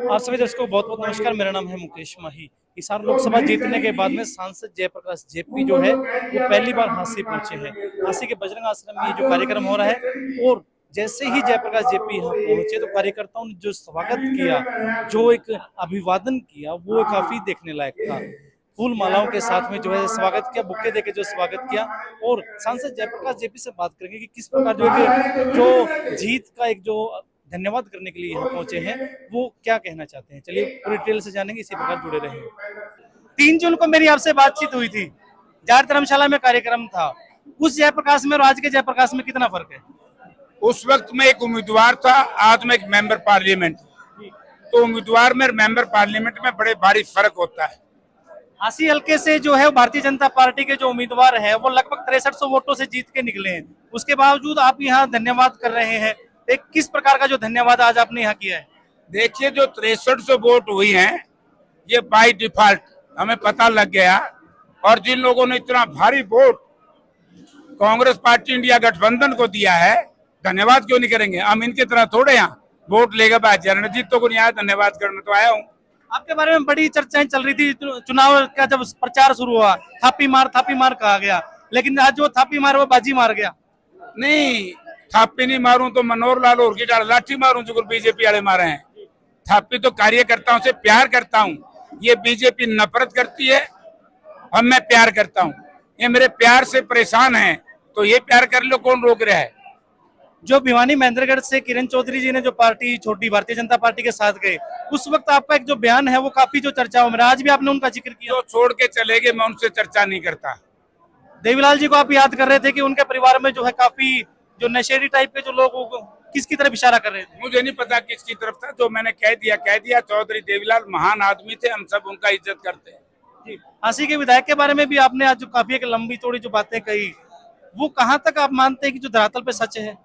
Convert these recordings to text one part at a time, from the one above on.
आप सभी दर्शकों को बहुत बहुत नमस्कार। मेरा नाम है मुकेश माही। हिसार लोकसभा जीतने के बाद में सांसद जयप्रकाश जेपी जो है वो पहली बार हांसी पहुंचे हैं। हांसी के बजरंग आश्रम में ये जो कार्यक्रम हो रहा है और जैसे ही जयप्रकाश जेपी यहाँ पहुंचे तो कार्यकर्ताओं ने जो स्वागत किया, जो एक अभिवादन किया, वो काफी देखने लायक था। फूल मालाओं के साथ में जो है स्वागत किया, बुक्के देके जो स्वागत किया। और सांसद जयप्रकाश जेपी से बात करेंगे कि किस प्रकार जो जीत का एक जो धन्यवाद करने के लिए यहाँ पहुंचे हैं वो क्या कहना चाहते हैं। चलिए पूरी डिटेल से जानेंगे, इसी प्रकार जुड़े रहें। 3 जून को मेरी आपसे बातचीत हुई थी, जार धर्मशाला में कार्यक्रम था। उस जयप्रकाश में और आज के जयप्रकाश में कितना फर्क है? उस वक्त मैं एक उम्मीदवार था, आज मैं एक मेंबर पार्लियामेंट। तो उम्मीदवार में मेंबर पार्लियामेंट में बड़े भारी फर्क होता है। हांसी हल्के से जो है भारतीय जनता पार्टी के जो उम्मीदवार है वो लगभग 6300 वोटों से जीत के निकले हैं। उसके बावजूद आप यहाँ धन्यवाद कर रहे हैं। एक किस प्रकार का जो धन्यवाद आज आपने यहाँ किया है? देखिए, जो 6300 वोट हुई हैं ये बाय डिफॉल्ट हमें पता लग गया। और जिन लोगों ने इतना भारी वोट कांग्रेस पार्टी इंडिया गठबंधन को दिया है, धन्यवाद क्यों नहीं करेंगे? हम इनकी तरह थोड़े यहाँ वोट लेगा बात रणजीत तो को नहीं आया, धन्यवाद करने तो आया हूँ। आपके बारे में बड़ी चर्चाएं चल रही थी चुनाव का, जब प्रचार शुरू हुआ थापी मार कहा गया, लेकिन आज जो थापी मार वो बाजी मार गया। नहीं, थापी नहीं मारूं तो मनोहर लाल और की लाठी मारूं जो बीजेपी वाले मारे हैं। थापी तो कार्यकर्ताओं से प्यार करता हूं। ये बीजेपी नफरत करती है और मैं प्यार करता हूं। ये मेरे प्यार से परेशान हैं तो ये प्यार कर लो, कौन रोक रहा है? जो भिवानी महेंद्रगढ़ से किरण चौधरी जी ने जो पार्टी छोटी भारतीय जनता पार्टी के साथ गए, उस वक्त आपका एक जो बयान है वो काफी जो चर्चाओं में, आज भी आपने उनका जिक्र किया। जो छोड़ के चले गए मैं उनसे चर्चा नहीं करता। देवीलाल जी को आप याद कर रहे थे कि उनके परिवार में जो है काफी जो नशेड़ी टाइप के जो लोग किसकी तरफ इशारा कर रहे थे? मुझे नहीं पता किसकी तरफ था, जो मैंने कह दिया। चौधरी देवीलाल महान आदमी थे, हम सब उनका इज्जत करते हैं। हांसी के विधायक के बारे में भी आपने आज जो काफी एक लंबी चौड़ी जो बातें कही, वो कहाँ तक आप मानते हैं कि जो धरातल पे सच है?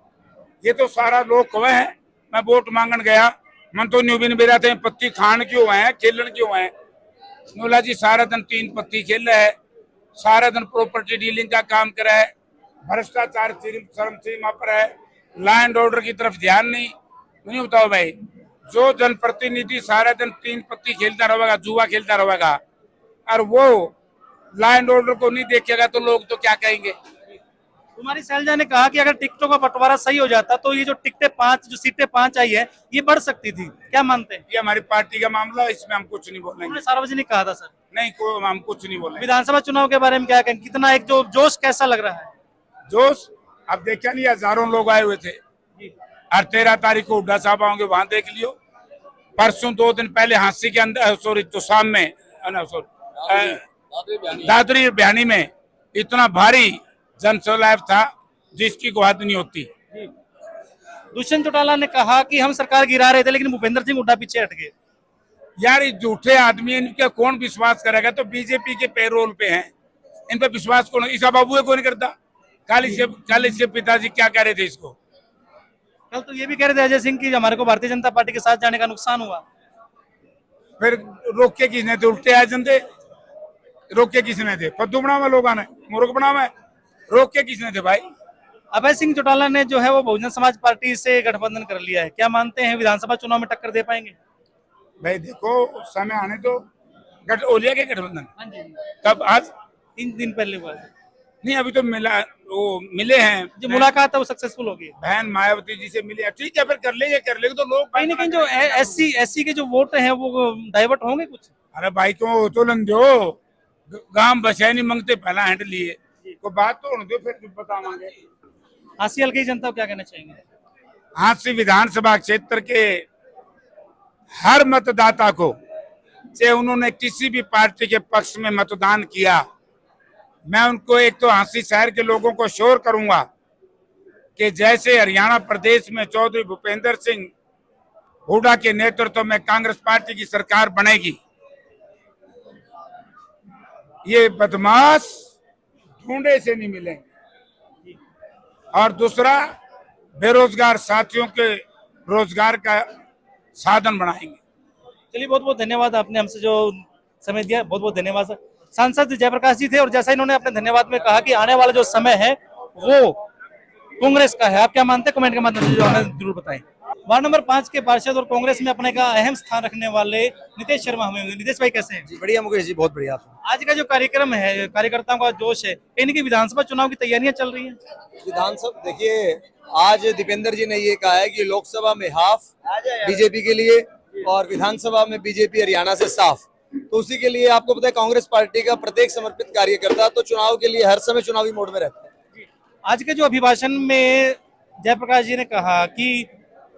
ये तो सारा लोग कहे हैं। मैं वोट मांगन गया, मन तो न्यू बिन बेरा थे पत्ती खान क्यों है, खेलन क्यों है। नोला जी सारा दिन 3 पत्ती खेल रहा है, सारा दिन प्रॉपर्टी डीलिंग का काम कर रहा है, भ्रष्टाचार चरम सीमा पर है, लॉ एंड ऑर्डर की तरफ ध्यान नहीं बताओ भाई। जो जनप्रतिनिधि सारा दिन 3 पत्ती खेलता रहेगा, जुआ खेलता रहेगा, और वो लॉ एंड ऑर्डर को नहीं देखेगा तो लोग तो क्या कहेंगे? कुमारी सैलजा ने कहा कि अगर टिकटों का बंटवारा सही हो जाता तो ये जो सीटें 5 आई है ये बढ़ सकती थी। क्या मानते हैं? ये हमारी पार्टी का मामला, इसमें हम कुछ नहीं बोलेंगे। सार्वजनिक कहा था सर। नहीं, हम कुछ नहीं बोलेंगे। विधानसभा चुनाव के बारे में क्या कहें, कितना एक जो जोश कैसा लग रहा है? जोश अब देखा नहीं, हजारों लोग आए हुए थे। और 13 तारीख को हुड्डा साहब आओगे, वहां देख लियो। परसों 2 दिन पहले हांसी के अंदर तो शाम में दादरी बयानी में इतना भारी जनसैलाब था जिसकी गुहाद नहीं होती। दुष्यंत चौटाला ने कहा कि हम सरकार गिरा रहे थे लेकिन भूपेंद्र सिंह हुड्डा पीछे हट गए। यार, ये झूठे आदमी, इनके कौन विश्वास करेगा? तो बीजेपी के पेरोल पे हैं, इन पे विश्वास कौन? ईसा बाबू को नहीं करता। कल इसके पिताजी क्या कह रहे थे इसको? कल तो ये भी कह रहे थे अजय सिंह की हमारे को भारतीय जनता पार्टी के साथ जाने का नुकसान हुआ। फिर रोक के किसने थे? उल्टे आए जनते रोक के किसने थे? फद्दू बनावा लोगों ने, मूर्ख बनावा, रोक के किसने थे भाई? अभय सिंह चौटाला ने जो है वो बहुजन समाज पार्टी से गठबंधन कर लिया है। क्या मानते हैं विधानसभा चुनाव में टक्कर दे पाएंगे? भाई देखो, समय आने तो ओलिया के गठबंधन कब? आज 3 दिन पहले हुआ है। नहीं, अभी तो मिले हैं। जो मुलाकात है वो सक्सेसफुल होगी। बहन मायावती जी से मिले, ठीक है, फिर कर लेंगे तो लोग कहीं ना कहीं जो एससी के जो वोट हैं वो डाइवर्ट होंगे कुछ। अरे भाई क्यों तो लन दो, गांव बचाए नहीं मांगते, पहला हैंड लिए को बात तो होने दो, फिर बतावांगे। हांसी हल्की जनता को क्या कहना चाहेंगे? हांसी विधानसभा क्षेत्र के हर मतदाता को, चाहे उन्होंने किसी भी पार्टी के पक्ष में मतदान किया, मैं उनको, एक तो हांसी शहर के लोगों को श्योर करूंगा कि जैसे हरियाणा प्रदेश में चौधरी भूपेंद्र सिंह हुड्डा के नेतृत्व में कांग्रेस पार्टी की सरकार बनेगी, ये बदमाश ढूंढे से नहीं मिलेंगे। और दूसरा, बेरोजगार साथियों के रोजगार का साधन बनाएंगे। चलिए, बहुत बहुत धन्यवाद, आपने हमसे जो समय दिया, बहुत बहुत धन्यवाद सर। सांसद जयप्रकाश जी थे और जैसा इन्होंने अपने धन्यवाद में कहा कि आने वाला जो समय है वो कांग्रेस का है। आप क्या मानते हैं? कमेंट के माध्यम से जो हमें जरूर बताएं। वार्ड नंबर 5 के पार्षद और कांग्रेस में अपने का अहम स्थान रखने वाले नितेश शर्मा हमें मिले। नितेश भाई कैसे हैं? जी बढ़िया मुकेश जी, बहुत बढ़िया। आज का जो कार्यक्रम है, कार्यकर्ताओं का जोश है, कहीं विधानसभा चुनाव की तैयारियां चल रही हैं। विधानसभा देखिए, आज दीपेंद्र जी ने ये कहा है कि लोकसभा में हाफ बीजेपी के लिए और विधानसभा में बीजेपी हरियाणा से साफ। तो उसी के लिए आपको पता है कांग्रेस पार्टी का प्रत्येक समर्पित कार्यकर्ता तो चुनाव के लिए हर समय चुनावी मोड में रहता है। आज के जो अभिभाषण में जयप्रकाश जी ने कहा कि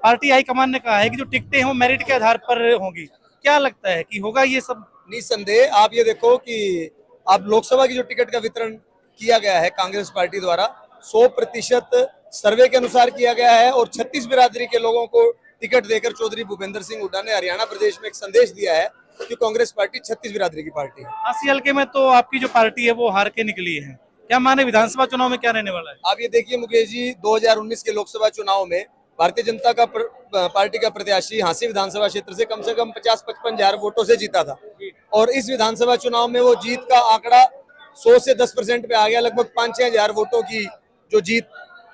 पार्टी हाईकमान ने कहा है कि जो टिकटें हैं वो मेरिट के आधार पर होंगी, क्या लगता है कि होगा ये सब? निसंदेह आप ये देखो कि अब लोकसभा की जो टिकट का वितरण किया गया है कांग्रेस पार्टी द्वारा 100% सर्वे के अनुसार किया गया है और 36 बिरादरी के लोगों को टिकट देकर चौधरी भूपेंद्र सिंह हुड्डा ने हरियाणा प्रदेश में एक संदेश दिया है कि कांग्रेस पार्टी 36 बिरादरी की पार्टी है। अस्सी हल्के में तो आपकी जो पार्टी है वो हार के निकली है, क्या माने विधानसभा चुनाव में क्या रहने वाला है? आप ये देखिए मुकेश जी, 2019 के लोकसभा चुनाव में भारतीय जनता का पार्टी का प्रत्याशी हांसी विधानसभा क्षेत्र से कम 50-55 हजार वोटों से जीता था और इस विधानसभा चुनाव में वो जीत का आंकड़ा 100 से 10% पे आ गया। लगभग 5-6 हजार वोटों की जो जीत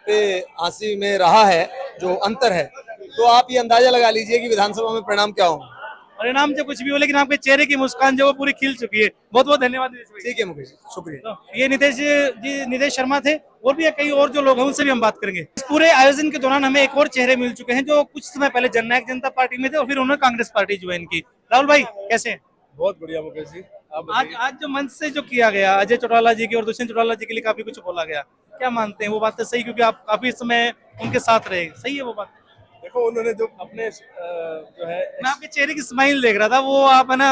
पे हांसी में रहा है, जो अंतर है, तो आप ये अंदाजा लगा लीजिए कि विधानसभा में परिणाम क्या होंगे। परिणाम जो कुछ भी हो, लेकिन आपके चेहरे की मुस्कान जो वो पूरी खिल चुकी है। बहुत बहुत धन्यवाद नितेश भाई। ठीक है मुकेश जी, शुक्रिया। तो ये नितेश शर्मा थे और भी कई और जो लोग हैं उनसे भी हम बात करेंगे। इस पूरे आयोजन के दौरान हमें एक और चेहरे मिल चुके हैं जो कुछ समय पहले जननायक जनता पार्टी में थे और फिर उन्होंने कांग्रेस पार्टी ज्वाइन की। राहुल भाई कैसे हैं? बहुत बढ़िया मुकेश जी, आप आज जो मंच से जो किया गया अजय चौटाला जी की और दुष्यंत चौटाला जी के लिए काफी कुछ बोला गया, क्या मानते हैं वो बात सही? क्योंकि आप काफी समय उनके साथ रहे, सही है वो बात? देखो, उन्होंने जो अपने जो है, मैं आपके चेहरे की स्माइल देख रहा था, वो आप है ना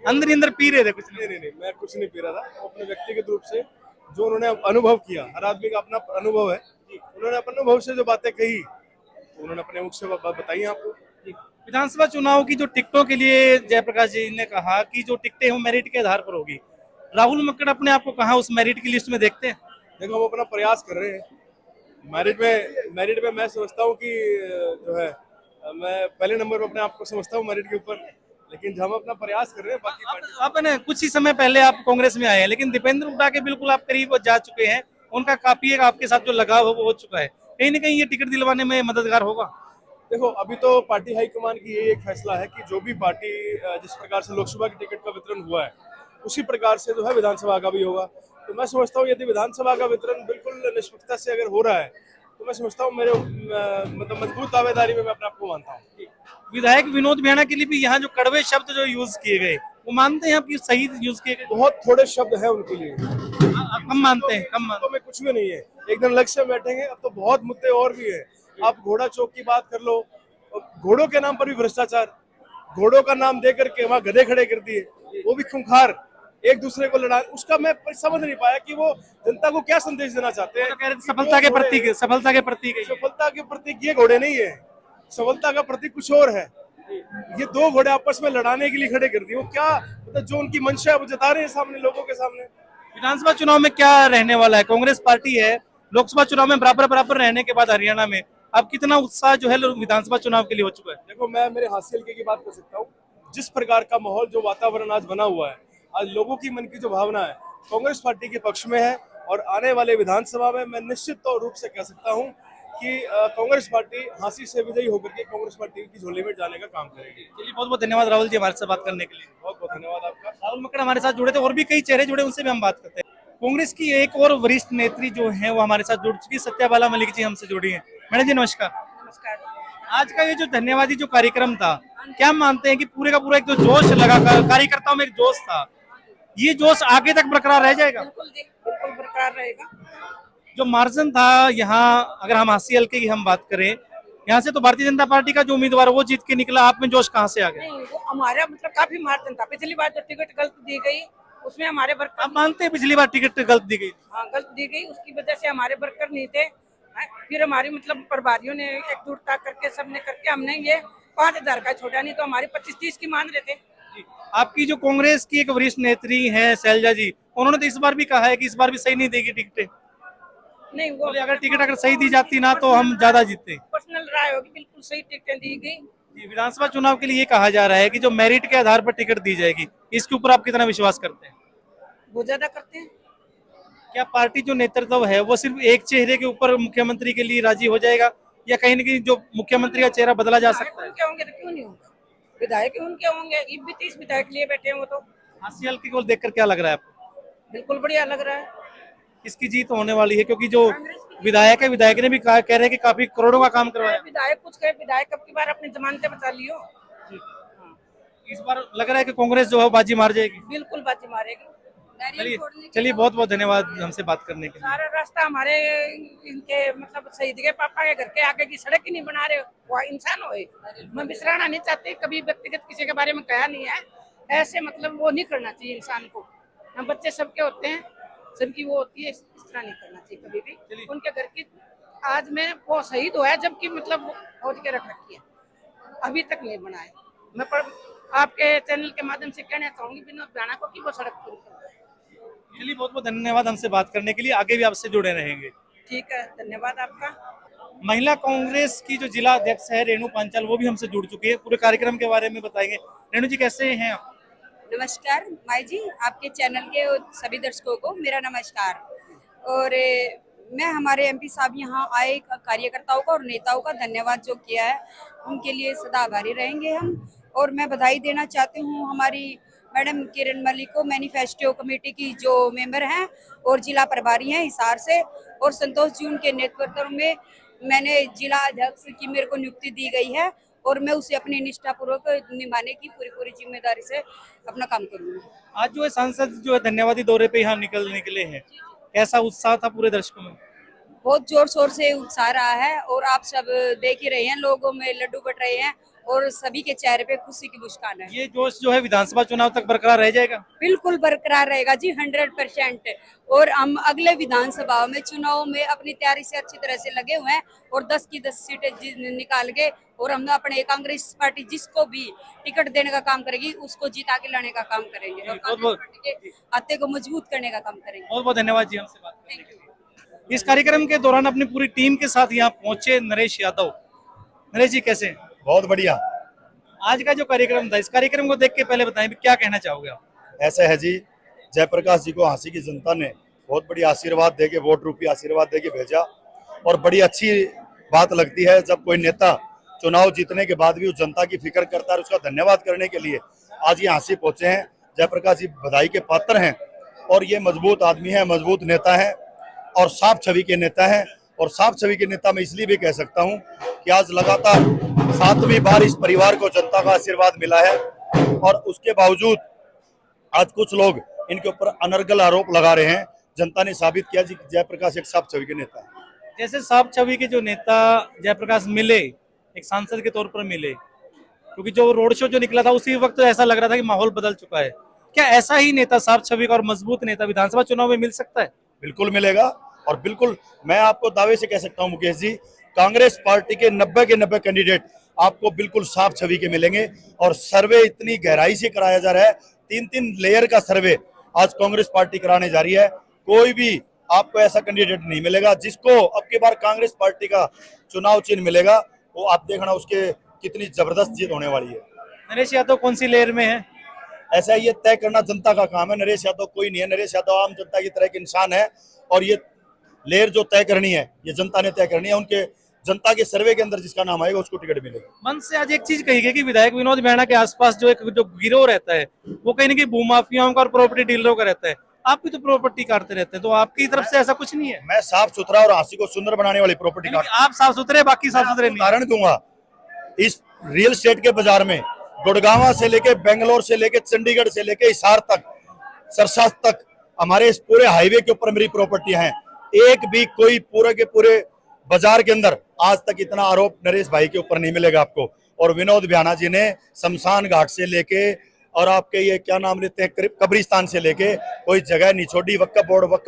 अंदर ही अंदर पी रहे थे कुछ। नहीं, मैं कुछ नहीं पी रहा था। वो अपने व्यक्तिगत रूप से जो उन्होंने अनुभव किया, हर आदमी का अपना अनुभव है, उन्होंने अपने अनुभव से जो बातें कही तो उन्होंने अपने मुख से बताई आपको। विधानसभा चुनाव की जो टिकटों के लिए जयप्रकाश जी ने कहा कि जो टिकटें वो मेरिट के आधार पर होगी, राहुल मक्कड़ अपने आप को कहाँ उस मेरिट की लिस्ट में देखते हैं? देखो, हम अपना प्रयास कर रहे हैं। मेरिट में मैं समझता हूँ कि जो है, मैं पहले नंबर पर अपने आप को समझता हूँ मेरिट के ऊपर, लेकिन हम अपना प्रयास कर रहे हैं। बाकी आप है ना कुछ ही समय पहले आप कांग्रेस में आए हैं, लेकिन दीपेंद्र हुड्डा के बिल्कुल आप करीब जा चुके हैं, उनका काफी एक आपके साथ जो लगाव है वो हो चुका है, कहीं ना कहीं ये टिकट दिलवाने में मददगार होगा? देखो, अभी तो पार्टी हाईकमान की ये एक फैसला है कि जो भी पार्टी जिस प्रकार से लोकसभा की टिकट का वितरण हुआ है उसी प्रकार से जो है विधानसभा का भी होगा। तो मैं समझता हूँ यदि विधानसभा का वितरण बिल्कुल निष्पक्षता से अगर हो रहा है तो मैं समझता हूँ मेरे मतलब मजबूत दावेदारी में मैं अपने आप को मानता हूँ। विधायक विनोद भैया के लिए भी यहाँ जो कड़वे शब्द जो यूज किए गए, वो मानते हैं आप कि सही यूज किए गए? बहुत थोड़े शब्द हैं उनके लिए, कम मानते हैं, कम मानते तो में कुछ भी नहीं है। एक दिन लक्ष्य में बैठेंगे, अब तो बहुत मुद्दे और भी है। आप घोड़ा चौक की बात कर लो, घोड़ों के नाम पर भी भ्रष्टाचार, घोड़ों का नाम दे करके वहां गधे खड़े कर दिए, वो भी खूंखार, एक दूसरे को लड़ा। उसका मैं समझ नहीं पाया कि वो जनता को क्या संदेश देना चाहते हैं। सफलता के प्रतीक, सफलता के प्रतीक ये घोड़े नहीं है, सफलता का प्रतीक कुछ और है। ये दो घोड़े आपस में लड़ाने के लिए खड़े कर दिए। वो क्या मतलब जो उनकी मंशा है वो जता रहे हैं सामने लोगों के सामने। विधानसभा चुनाव में क्या रहने वाला है? कांग्रेस पार्टी है, लोकसभा चुनाव में बराबर रहने के बाद हरियाणा में अब कितना उत्साह जो है विधानसभा चुनाव के लिए हो चुका है? देखो, मैं मेरे हासिल की बात कर सकता हूँ। जिस प्रकार का माहौल, जो वातावरण आज बना हुआ है, आज लोगों की मन की जो भावना है कांग्रेस पार्टी के पक्ष में है और आने वाले विधानसभा में मैं निश्चित तौर रूप से कह सकता हूँ कि कांग्रेस पार्टी हांसी से विजयी होकर के कांग्रेस पार्टी की झोली में जाने का काम करेगी। चलिए, बहुत बहुत धन्यवाद राहुल जी हमारे साथ बात करने के लिए। बहुत बहुत धन्यवाद आपका। राहुल मक्कड़ हमारे साथ जुड़े थे, और भी कई चेहरे जुड़े, उनसे भी हम बात करते हैं। कांग्रेस की एक और वरिष्ठ नेत्री जो है वो हमारे साथ जुड़ चुकी, सत्याबाला मलिक जी हमसे जुड़ी है। मैडम जी नमस्कार। नमस्कार। आज का ये जो धन्यवादी जो कार्यक्रम था, क्या मानते हैं कि पूरे का पूरा एक जो जोश लगा, कार्यकर्ताओं में एक जोश था, ये जोश आगे तक बरकरार रह जाएगा? बिल्कुल जी, बिल्कुल बरकरार रहेगा। जो मार्जिन था यहाँ, अगर हम अस्सी हल्के की हम बात करें, यहाँ से तो भारतीय जनता पार्टी का जो उम्मीदवार वो जीत के निकला, आप में जोश कहाँ से आ गया? नहीं, वो हमारा मतलब काफी मार्जिन था। पिछली बार जो टिकट गलत दी गई उसमें हमारे वर्कर, आप मानते हैं पिछली बार टिकट गलत दी गई? हाँ, गलत दी गई, उसकी वजह से हमारे वर्कर नहीं थे। फिर हमारी मतलब प्रभारियों ने एकजुटता करके सबने करके हमने ये 5,000 का छोड़ा, नहीं तो हमारी 25-30 की मान रहे थे। आपकी जो कांग्रेस की एक वरिष्ठ नेत्री है शैलजा जी, उन्होंने तो इस बार भी कहा है कि इस बार भी सही नहीं देगी टिकटें। नहीं, वो अगर टिकट अगर सही दी जाती ना तो हम ज्यादा जीतते। पर्सनल राय होगी, बिल्कुल सही टिकटें दी गई। विधानसभा चुनाव के लिए ये कहा जा रहा है कि जो मेरिट के आधार पर टिकट दी जाएगी, इसके ऊपर आप कितना विश्वास करते हैं? वो ज्यादा करते हैं। क्या पार्टी जो नेतृत्व है वो सिर्फ एक चेहरे के ऊपर मुख्यमंत्री के लिए राजी हो जाएगा, या कहीं ना कहीं जो मुख्यमंत्री का चेहरा बदला जा सकता है? उनके होंगे तो क्यों नहीं होगा, विधायक ही उनके होंगे। ये भी 30 विधायक लिए बैठे हैं वो तो। हास्य हल्के को देखकर क्या लग रहा है आपको? बिल्कुल बढ़िया लग रहा है। किसकी जीत होने वाली है? क्योंकि जो विधायक है, विधायक ने भी कह रहे हैं कि काफी करोड़ों का काम करवाया। विधायक कुछ कहे, विधायक अब की बार अपनी जमानतें बचा लियो। इस बार लग रहा है कि कांग्रेस जो है बाजी मार जाएगी। बिल्कुल बाजी मारेगी। चलिए बहुत बहुत धन्यवाद हमसे बात करने के लिए। सारा रास्ता हमारे इनके मतलब शहीद के पापा के घर के आगे की सड़क ही नहीं बना रहे। वो इंसान होए, मैं बिसराना नहीं चाहती, कभी व्यक्तिगत किसी के बारे में कहा नहीं है। ऐसे मतलब वो नहीं करना चाहिए इंसान को। हम बच्चे सबके होते हैं, सबकी वो होती है, इस तरह नहीं करना चाहिए कभी भी। उनके घर की आज में वो शहीद हुआ है, जबकि मतलब फौज के रख रखी है, अभी तक नहीं बनाए। मैं आपके चैनल के माध्यम से कहना चाहूंगी विनोद भाना को कि वो सड़क पूरी कर। चलिए बहुत बहुत धन्यवाद हमसे बात करने के लिए, आगे भी आपसे जुड़े रहेंगे। ठीक है, धन्यवाद आपका। महिला कांग्रेस की जो जिला अध्यक्ष है रेणु पांचाल, वो भी हमसे जुड़ चुकी है, पूरे कार्यक्रम के बारे में बताएंगे। रेणु जी कैसे हैं आप? नमस्कार माई जी, आपके चैनल के सभी दर्शकों को मेरा नमस्कार। और मैं हमारे एमपी साहब यहाँ आए कार्यकर्ताओं का और नेताओं का धन्यवाद जो किया है, उनके लिए सदा आभारी रहेंगे हम। और मैं बधाई देना चाहती हूँ हमारी मैडम किरण मलिक को, मैनिफेस्टो कमेटी की जो मेंबर हैं और जिला प्रभारी हैं हिसार से, और संतोष जी उनके नेतृत्व में मैंने जिला अध्यक्ष की मेरे को नियुक्ति दी गई है और मैं उसे अपनी निष्ठापूर्वक निभाने की पूरी जिम्मेदारी से अपना काम करूंगी। आज जो है सांसद जो है धन्यवादी दौरे पे यहाँ निकले हैं, कैसा उत्साह था पूरे दर्शकों में? बहुत जोर शोर से उत्साह रहा है और आप सब देख ही रहे हैं, लोगों में लड्डू बट रहे हैं और सभी के चेहरे पे खुशी की मुस्कान है। ये जोश जो है विधानसभा चुनाव तक बरकरार रह जाएगा? बिल्कुल बरकरार रहेगा जी, 100%। और हम अगले विधानसभा में चुनाव में अपनी तैयारी से अच्छी तरह से लगे हुए हैं और 10 की 10 सीटें निकाल के, और हम अपने कांग्रेस पार्टी जिसको भी टिकट देने का काम करेगी उसको जिता के लाने का काम करेंगे और कांग्रेस पार्टी के आते को मजबूत करने का काम करेंगे। बहुत बहुत धन्यवाद जी हमसे बात करने के लिए। इस कार्यक्रम के दौरान अपनी पूरी टीम के साथ यहाँ पहुंचे नरेश यादव। नरेश जी कैसे हैं? बहुत बढ़िया। आज का जो कार्यक्रम था, इस कार्यक्रम को देख के पहले बताएं क्या कहना चाहोगे आप? ऐसा है जी, जयप्रकाश जी को हांसी की जनता ने बहुत बड़ी आशीर्वाद देके, वोट रूपी आशीर्वाद देके भेजा, और बड़ी अच्छी बात लगती है जब कोई नेता चुनाव जीतने के बाद भी उस जनता की फिक्र करता है। उसका धन्यवाद करने के लिए आज ये हांसी पहुंचे हैं। जयप्रकाश जी बधाई के पात्र हैं और ये मजबूत आदमी है, मजबूत नेता है और साफ छवि के नेता है। और साफ छवि के नेता मैं इसलिए भी कह सकता हूं कि आज लगातार 7वीं बार इस परिवार को जनता का आशीर्वाद मिला है, और उसके बावजूद आज कुछ लोग इनके ऊपर अनर्गल आरोप लगा रहे हैं। जनता ने साबित किया जी जयप्रकाश एक साफ छवि के नेता है। जैसे साफ छवि के जो नेता जयप्रकाश मिले, एक सांसद के तौर पर मिले, क्योंकि जो रोड शो जो निकला था उसी वक्त ऐसा लग रहा था कि माहौल बदल चुका है। क्या ऐसा ही नेता, साफ छवि का और मजबूत नेता विधानसभा चुनाव में मिल सकता है? बिल्कुल मिलेगा, और बिल्कुल मैं आपको दावे से कह सकता हूं मुकेश जी, कांग्रेस पार्टी के 90 के 90 कैंडिडेट आपको बिल्कुल साफ छवि के मिलेंगे। और सर्वे इतनी गहराई से कराया जा रहा है, 3-3 लेयर का सर्वे आज कांग्रेस पार्टी कराने जा रही है। कोई भी आपको ऐसा कैंडिडेट नहीं मिलेगा जिसको अब की बार कांग्रेस पार्टी का चुनाव चिन्ह मिलेगा, वो आप देखना उसके कितनी जबरदस्त जीत होने वाली है। नरेश यादव कौन सी लेयर में है? ऐसा ये तय करना जनता का काम है। नरेश यादव कोई नहीं है, नरेश यादव आम जनता की तरह के इंसान है, और ये लेयर जो तय करनी है ये जनता ने तय करनी है। उनके जनता के सर्वे के अंदर जिसका नाम आएगा उसको टिकट मिलेगा। मन से आज एक चीज कही गई कि विधायक विनोद भाना के आसपास जो एक जो गिरोह रहता है वो कहीं ना कहीं भूमाफियाओं का और प्रॉपर्टी डीलरों का रहता है। आप भी तो प्रॉपर्टी काटते रहते हैं, तो आपकी तरफ से ऐसा कुछ नहीं है? मैं साफ सुथरा और हांसी को सुंदर बनाने वाली प्रॉपर्टी यानी कि आप साफ सुथरे, बाकी साफ सुथरे नहीं। उदाहरण दूंगा, इस रियल एस्टेट के बाजार में गुड़गांव से लेके बेंगलोर से लेके चंडीगढ़ से लेके हिसार तक, सरसा तक, हमारे इस पूरे हाईवे के ऊपर मेरी प्रॉपर्टियां हैं। एक भी कोई पूरे के पूरे बाजार के अंदर आज तक इतना आरोप नरेश भाई के ऊपर नहीं मिलेगा आपको। और विनोद भाना जी ने शमशान घाट से लेके और आपके ये क्या नाम लेते हैं कब्रिस्तान से लेके कोई जगह नहीं छोड़ी, वक्फ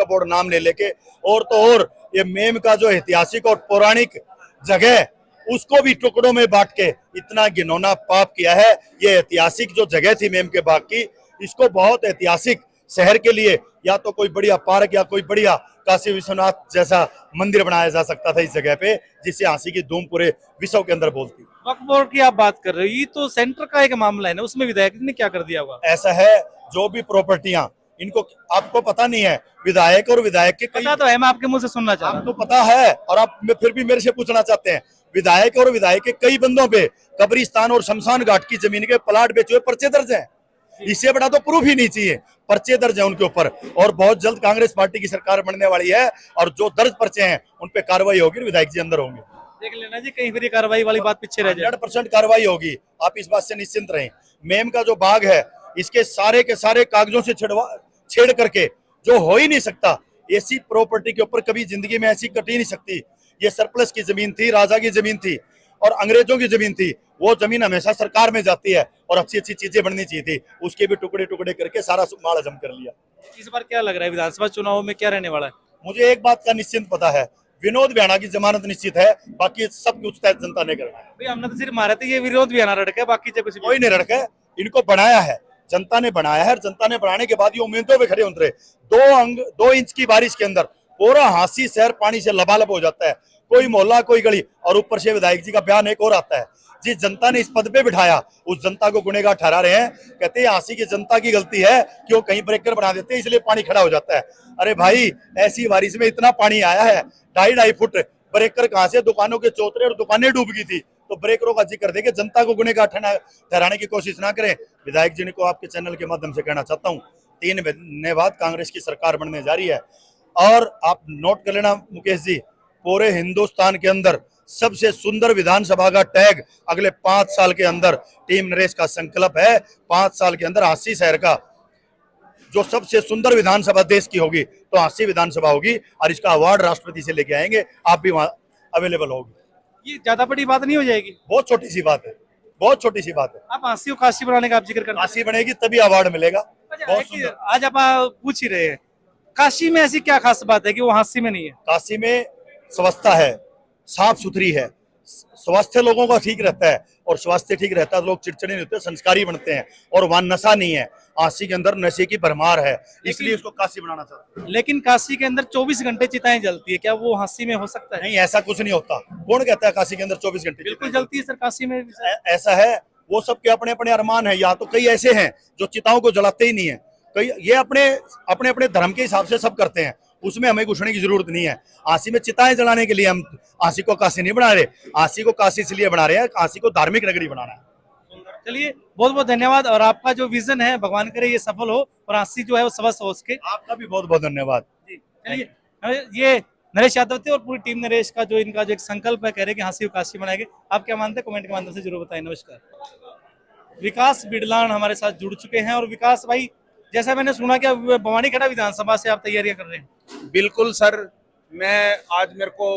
बोर्ड नाम ले लेके, और तो और ये मेम का जो ऐतिहासिक और पौराणिक जगह उसको भी टुकड़ों में बांट के इतना घिनौना पाप किया है। ये ऐतिहासिक जो जगह थी मेम के बाग की, इसको बहुत ऐतिहासिक शहर के लिए या तो कोई बढ़िया पार्क या कोई बढ़िया काशी विश्वनाथ जैसा मंदिर बनाया जा सकता था इस जगह पे, जिससे हांसी की धूम पूरे विश्व के अंदर बोलती। वक्फ बोर्ड की आप बात कर रहे हो, ये तो सेंटर का एक मामला है ना, उसमें विधायक ने क्या कर दिया होगा? ऐसा है, जो भी प्रॉपर्टियां इनको आपको पता नहीं है, विधायक और विधायक के कई पता तो है, मैं आपके मुंह से सुनना चाह रहा हूं। आपको पता है और आप फिर भी मेरे से पूछना चाहते हैं। विधायक और विधायक के कई बंदों पे कब्रिस्तान और शमशान घाट की जमीन के प्लाट बेचे हुए पर्चे दर्ज हैं। इससे बड़ा तो प्रूफ ही नहीं चाहिए, पर्चे दर्ज है उनके ऊपर। और बहुत जल्द कांग्रेस पार्टी की सरकार बनने वाली है और जो दर्ज पर्चे हैं उन पे कार्रवाई होगी, विधायक जी अंदर होंगे। देख लेना जी, कहीं फिर ये कार्रवाई वाली बात पीछे रह जाए। 100% कार्रवाई होगी, आप इस बात से निश्चिंत रहें। मेम का जो बाग है, इसके सारे के सारे कागजों से छेड़ करके जो हो ही नहीं सकता, ऐसी प्रॉपर्टी के ऊपर कभी जिंदगी में ऐसी कट ही नहीं सकती। ये सरप्लस की जमीन थी, राजा की जमीन थी और अंग्रेजों की जमीन थी। वो जमीन हमेशा सरकार में जाती है और अच्छी अच्छी चीजें बननी चाहिए थी, उसके भी टुकड़े टुकड़े करके सारा माल हजम कर लिया। इस बार क्या लग रहा है विधानसभा चुनाव में क्या रहने वाला है? मुझे एक बात का निश्चिंत पता है, विनोद वियाणा की जमानत निश्चित है, बाकी सब कुछ तय जनता ने करना है। भाई हमने तो सिर्फ मारे थे, ये विरोध भी आना रड़का है, बाकी कुछ भी कोई नहीं रड़का है, इनको बनाया है जनता ने, बनाया है। जनता ने बनाने के बाद ये उम्मीदों पे खड़े उतरे। 2 इंच की बारिश के अंदर पूरा हांसी शहर पानी से लबालब हो जाता है, कोई मोहल्ला कोई गली, और ऊपर से विधायक जी का बयान एक और आता है। जिस जनता ने इस पद पे बिठाया उस जनता को गुनहगार ठहरा रहे हैं। कहते हैं हांसी की जनता की गलती है कि वो कहीं ब्रेकर बना देते हैं, इसलिए पानी खड़ा हो जाता है। अरे भाई, ऐसी बारिश में इतना पानी आया है, 2.5 फुट ब्रेकर कहां से, दुकानों के चौतरे और दुकानें डूब गई थी। तो ब्रेकरों का जिक्र देके जनता को गुनहगार ठहराने की कोशिश ना करें। विधायक जी को आपके चैनल के माध्यम से कहना चाहता हूँ, 3 महीने बाद कांग्रेस की सरकार बनने जा रही है। और आप नोट कर लेना मुकेश जी, पूरे हिंदुस्तान के अंदर सबसे सुंदर विधानसभा का टैग अगले 5 साल के अंदर टीम नरेश का संकल्प है। 5 साल के अंदर हांसी शहर का जो सबसे सुंदर विधानसभा देश की होगी तो हांसी विधानसभा होगी, और इसका अवार्ड राष्ट्रपति से लेके आएंगे, आप भी वहां अवेलेबल होगी। ये ज्यादा बड़ी बात नहीं हो जाएगी? बहुत छोटी सी बात है, बहुत छोटी सी बात है। आप हांसी को काशी बनाने का आप जिक्र करते हैं। काशी बनेगी तभी अवार्ड मिलेगा। बहुत सुंदर। आज आप पूछ ही रहे हैं, काशी में ऐसी क्या खास बात है कि वो हांसी में नहीं है? काशी में स्वच्छता है, साफ सुथरी है, स्वास्थ्य लोगों का ठीक रहता है, और स्वास्थ्य ठीक रहता है तो लोग चिड़चिड़े नहीं होते, संस्कारी बनते हैं, और वहां नशा नहीं है। काशी के अंदर नशे की भरमार है, इसलिए इसको काशी बनाना चाहते हैं। लेकिन काशी के अंदर 24 घंटे चिताएं जलती है, क्या वो हांसी में हो सकता है? नहीं, ऐसा कुछ नहीं होता। कौन कहता है काशी के अंदर 24 घंटे? बिल्कुल जलती है सर, काशी में भी सर। ऐसा है, वो सबके अपने अपने अरमान है। या तो कई ऐसे हैं जो चिताओं को जलाते ही नहीं है, कई ये अपने अपने धर्म के हिसाब से सब करते हैं, उसमें हमें घुसने की जरूरत नहीं है। काशी में चिताएं जलाने के लिए हम काशी को काशी नहीं बना रहे, काशी को काशी इसलिए बना रहे हैं, काशी को धार्मिक नगरी बनाना है। चलिए, बहुत बहुत धन्यवाद, और आपका जो विजन है भगवान करे ये सफल हो और हांसी जो है वो स्वस्थ हो उसके। आपका भी बहुत बहुत धन्यवाद। चलिए, ये नरेश यादव थे और पूरी टीम नरेश का जो इनका जो एक संकल्प है, कह रहे हैं कि हांसी को काशी बनाएंगे। आप क्या मानते हैं, कमेंट के माध्यम से जरूर बताएं। नमस्कार। विकास बिडलान हमारे साथ जुड़ चुके हैं। और विकास भाई, जैसा मैंने सुना कि भवानीखेड़ा विधानसभा से आप तैयारियां कर रहे हैं? बिल्कुल सर, मैं आज मेरे को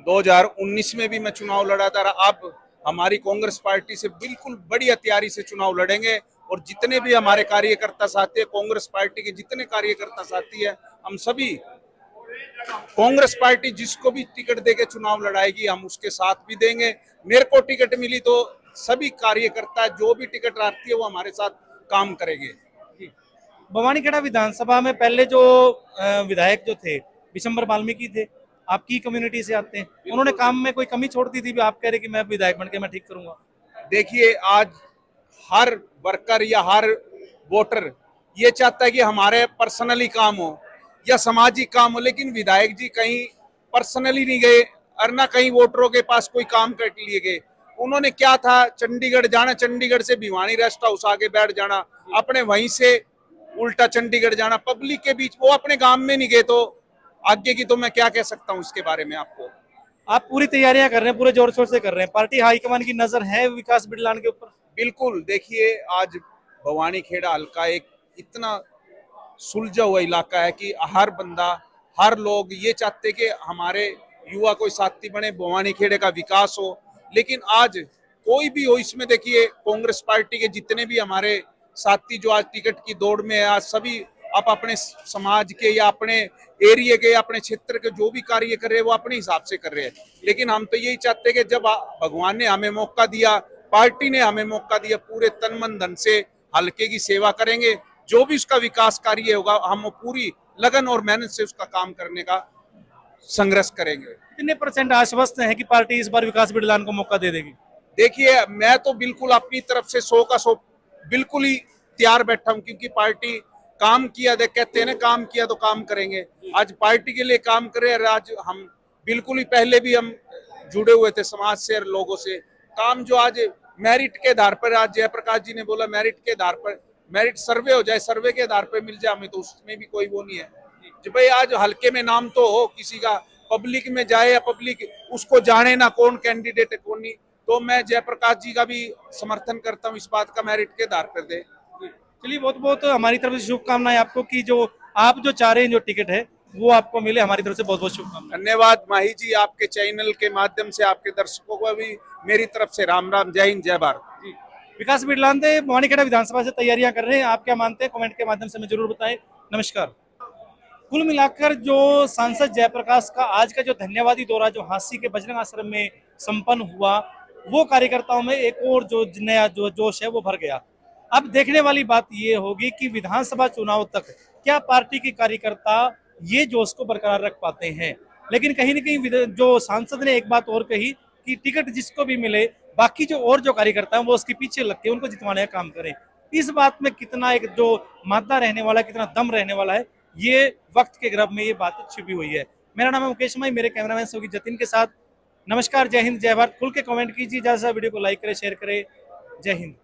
2019 में भी मैं चुनाव लड़ा था, अब हमारी कांग्रेस पार्टी से बिल्कुल बढ़िया तैयारी से चुनाव लड़ेंगे। और जितने भी हमारे कार्यकर्ता साथी है, कांग्रेस पार्टी के जितने कार्यकर्ता साथी है, हम सभी कांग्रेस पार्टी जिसको भी टिकट देके चुनाव लड़ाएगी हम उसके साथ भी देंगे। मेरे को टिकट मिली तो सभी कार्यकर्ता जो भी टिकट आती है वो हमारे साथ काम करेंगे। भवानीखेड़ा विधानसभा में पहले जो विधायक जो थे विशंबर वाल्मीकि थे, आपकी कम्युनिटी से आते हैं, उन्होंने काम में कोई कमी छोड़ दी थी? आप कह रहे कि मैं विधायक बन के मैं ठीक करूंगा। देखिए, आज हर वर्कर या हर वोटर ये चाहता है कि हमारे पर्सनली काम हो या सामाजिक काम हो, लेकिन विधायक जी कहीं पर्सनली नहीं गए और ना कहीं वोटरों के पास कोई काम कर लिए गए। उन्होंने क्या था, चंडीगढ़ जाना, चंडीगढ़ से भिवानी रेस्ट हाउस आगे बैठ जाना, अपने वहीं से उल्टा चंडीगढ़ जाना, पब्लिक के बीच। वो अपने गांव में नहीं गए, तो आगे की तो मैं क्या कह सकता हूँ इसके बारे में आपको। आप पूरी तैयारियां कर रहे हैं, पूरे जोर शोर से कर रहे हैं, पार्टी हाईकमान की नजर है विकास बिडलान के ऊपर? बिल्कुल। देखिए, आज भवानीखेड़ा हल्का एक इतना सुलझा हुआ इलाका है कि हर बंदा, हर लोग ये चाहते कि हमारे युवा कोई साथी बने, भवानीखेड़े का विकास हो। लेकिन आज कोई भी हो, इसमें देखिए कांग्रेस पार्टी के जितने भी हमारे साथी जो आज टिकट की दौड़ में है, आज सभी आप अपने समाज के या अपने एरिया के या अपने क्षेत्र के जो भी कार्य कर रहे हैं वो अपने हिसाब से कर रहे हैं। लेकिन हम तो यही चाहते हैं कि जब भगवान ने हमें मौका दिया, पार्टी ने हमें मौका दिया, पूरे तन मन धन से हल्के की सेवा करेंगे। जो भी उसका विकास कार्य होगा हम पूरी लगन और मेहनत से उसका काम करने का संघर्ष करेंगे। कितने % आश्वस्त हैं कि पार्टी इस बार विकास बिडलान को मौका दे देगी? देखिए, मैं तो बिल्कुल अपनी तरफ से 100 का 100 बिल्कुल ही तैयार बैठा हूं, क्योंकि पार्टी काम किया, देख कहते हैं ना काम किया तो काम करेंगे। आज पार्टी के लिए काम करे। और आज हम बिल्कुल ही पहले भी हम जुड़े हुए थे समाज से और लोगों से। काम जो आज मेरिट के आधार पर, आज जयप्रकाश जी ने बोला मेरिट के आधार पर, मेरिट सर्वे हो जाए, सर्वे के आधार पर मिल जाए हमें, तो उसमें भी कोई वो नहीं है जो भाई आज हल्के में नाम तो हो किसी का, पब्लिक में जाए या पब्लिक उसको जाने ना कौन कैंडिडेट है कौन नहीं। तो मैं जयप्रकाश जी का भी समर्थन करता हूँ इस बात का, मेरिट के आधार पर दे। चलिए, बहुत बहुत हमारी तरफ से शुभकामनाएं आपको कि जो आप जो चाह रहे हैं जो टिकट है वो आपको मिले। हमारी तरफ से बहुत बहुत शुभकामनाएं। धन्यवाद माही जी, आपके चैनल के माध्यम से आपके दर्शकों को भी मेरी तरफ से राम राम, जय हिंद, जय भारत। विकास बिडलांते भवानीखेड़ा विधानसभा से तैयारियां कर रहे हैं। आप क्या मानते हैं कमेंट के माध्यम से हमें जरूर बताएं। नमस्कार। कुल मिलाकर जो सांसद जयप्रकाश का आज का जो धन्यवादी दौरा जो हांसी के बजरंग आश्रम में संपन्न हुआ, वो कार्यकर्ताओं में एक और जो नया जो जोश है वो भर गया। अब देखने वाली बात ये होगी कि विधानसभा चुनाव तक क्या पार्टी के कार्यकर्ता ये जोश को बरकरार रख पाते हैं। लेकिन कहीं न कहीं जो सांसद ने एक बात और कही कि टिकट जिसको भी मिले, बाकी जो और जो कार्यकर्ता हैं वो उसके पीछे लग के उनको जितवाने का काम करें। इस बात में कितना एक जो मादा रहने वाला, कितना दम रहने वाला है, ये वक्त के गर्भ में ये बात छिपी हुई है। मेरा नाम है मुकेश माही, मेरे कैमरामैन सोगी जतिन के साथ। नमस्कार, जय हिंद, जय भारत। खुल के कमेंट कीजिए, ज्यादा से वीडियो को लाइक करें, शेयर करें। जय हिंद।